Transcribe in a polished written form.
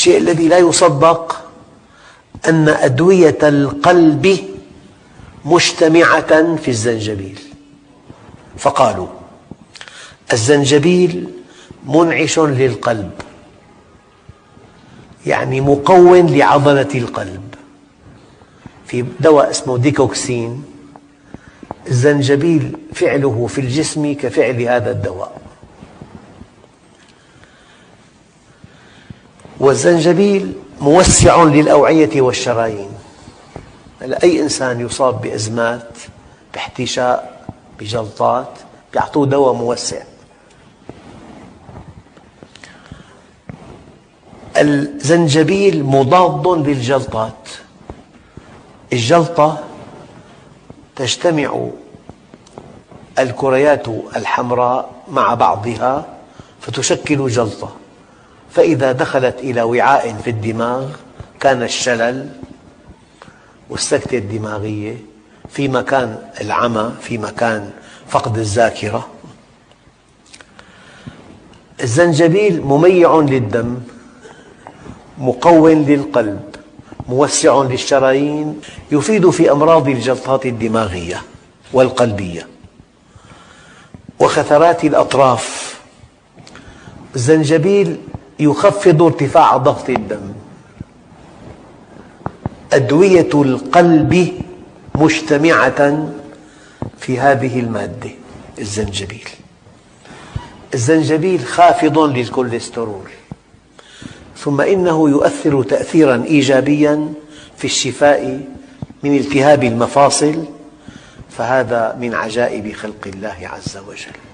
الشيء الذي لا يصدق أن أدوية القلب مجتمعة في الزنجبيل، فقالوا الزنجبيل منعش للقلب، يعني مقوٍ لعضلة القلب. في دواء اسمه ديكوكسين، الزنجبيل فعله في الجسم كفعل هذا الدواء. والزنجبيل موسع للأوعية والشرايين. أي إنسان يصاب بأزمات، باحتشاء، بجلطات، يعطوه دواء موسع. الزنجبيل مضاد للجلطات. الجلطة تجتمع الكريات الحمراء مع بعضها فتشكل جلطة، فإذا دخلت إلى وعاء في الدماغ كان الشلل والسكتة الدماغية، في مكان العمى، في مكان فقد الذاكرة. الزنجبيل مميع للدم، مقوٍ للقلب، موسع للشرايين، يفيد في أمراض الجلطات الدماغية والقلبية وخثرات الأطراف. الزنجبيل يخفض ارتفاع ضغط الدم. أدوية القلب مجتمعة في هذه المادة الزنجبيل. الزنجبيل خافض للكوليسترول، ثم إنه يؤثر تأثيراً إيجابياً في الشفاء من التهاب المفاصل، فهذا من عجائب خلق الله عز وجل.